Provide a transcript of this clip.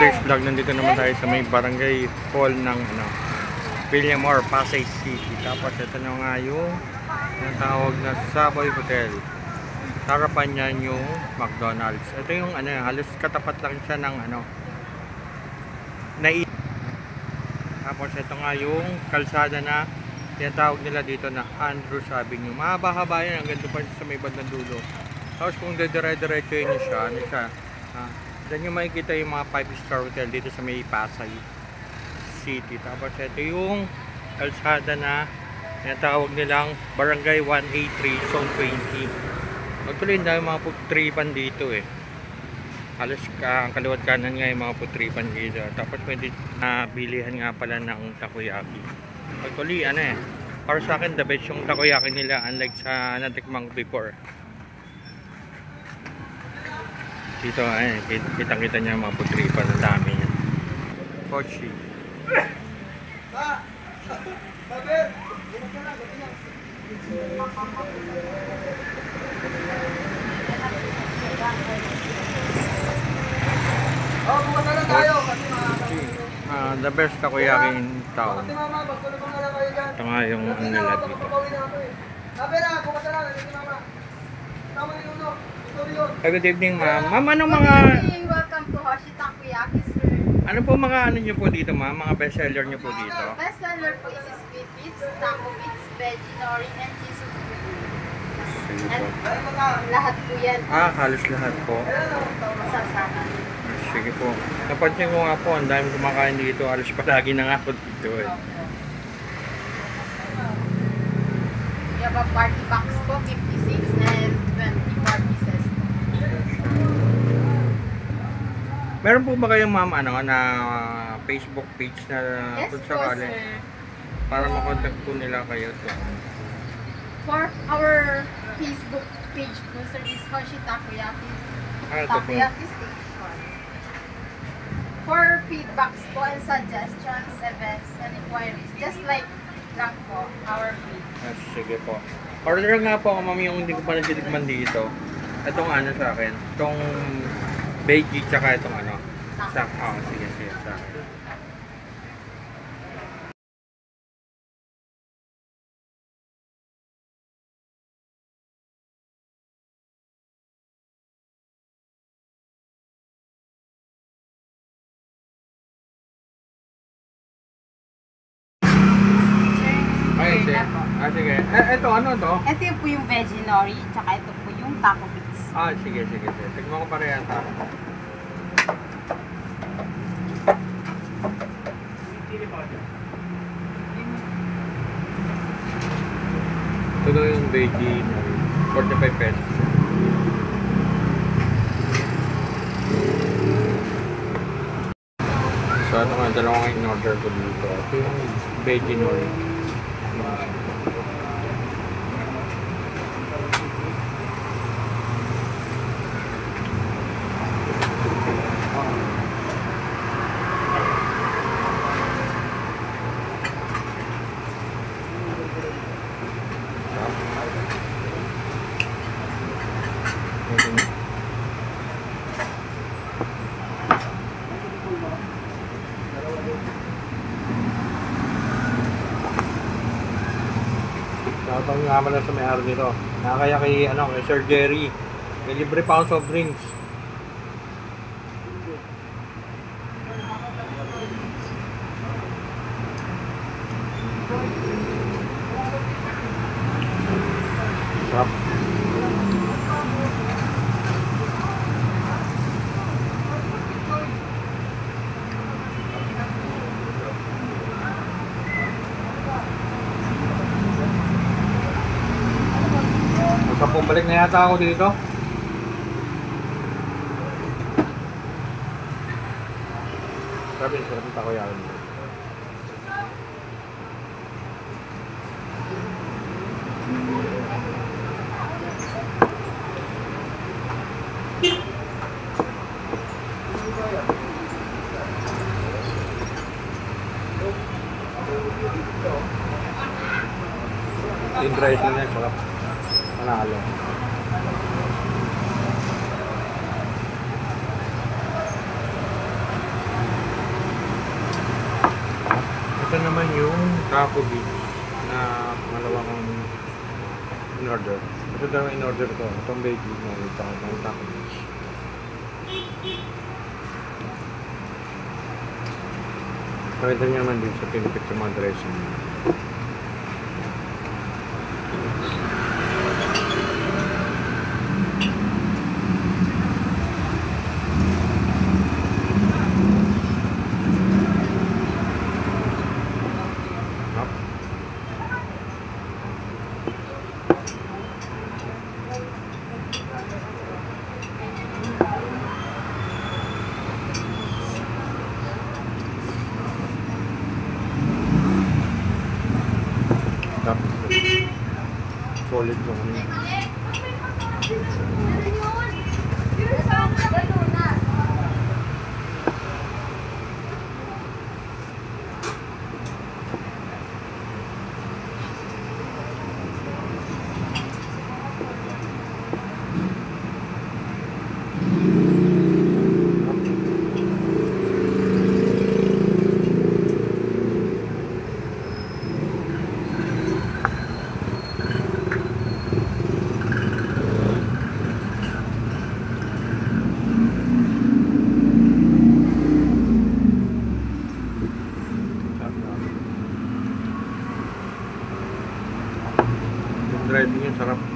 Chris Vlog, nandito naman tayo sa may barangay hall ng Villamor, Pasay City. Tapos ito na nga yung tawag na Savoy Hotel. Harapan niyan yung McDonald's. Ito yung halos katapat lang siya ng Tapos ito nga yung kalsada na tinatawag nila dito na Andrews Avenue. Mahaba-haba yan, hanggang doon pa sa may bandang dulo. Tapos kung dire-diretso yun siya, dyan yung makikita yung mga 5-star hotel dito sa may Pasay City. Tapos ito yung kalsada na tinatawag nilang Barangay 183 Zone 20. Actually, hindi mga putripan dito eh. Halos ang kaliwat kanan nga yung mga putripan dito. Tapos pwede bilihan nga pala ng takoyaki. Actually, para sa akin the best yung takoyaki nila, unlike sa natikmang before. Dito kitang-kita niya mga putripan, ang dami niya. Kochi. The best takoyaki in town. Ito nga yung nila dito. Good evening, ma'am. Ma'am, anong mga... Welcome to Hoshi Takoyaki, sir. Ano po mga nyo po dito, ma'am? Mga best seller nyo po dito? Best seller po is squid bits, taco bits, veggie nori, and cheese. Lahat po yan. Halos lahat po. Masasama. Sige po. Napansin ko nga po, ang daming kumakain dito. Halos palagi na nga po dito eh. We have a party box po, 56 and 24 pieces. Meron po ba kayong ma'am na Facebook page na Yes kung po, sakali? sir. Para makontact po nila kayo to. For our Facebook page po, sir, is Hoshi Takoyaki. Ito po. Takoyaki Station. For feedbacks po and suggestions, events, and inquiries, just like lang po, our page. Sige po. Order nga po ako, ma'am, yung hindi ko pa natitikman dito. Itong sa akin. Itong veggie tsaka itong sige, sa akin. Sige. Ito, ano to? Ito yung po yung veggie nori, tsaka ito po yung taco bits. Sige. Tignan ko parehas ha. Ito daw yung veggie, 45 pesos. So, ano nga, dalawang in-order ko dito. Ito yung veggie nori. Shoutout nga pala sa may-ari nito. Nakakaya kay Sir Jerry. May libre pa akong soft drinks. Sarap. Balik na yata ako dito. Sarap yung takoyaki. Yung rice na yan, sarap. Panalo. Ito naman yung taco beef na malawang in order. Ito daw in order ko. Itong baby na ito ng taco beef. Pakita niya naman din sa pinipit sa mga dressing. Solid yung driving yung sarap.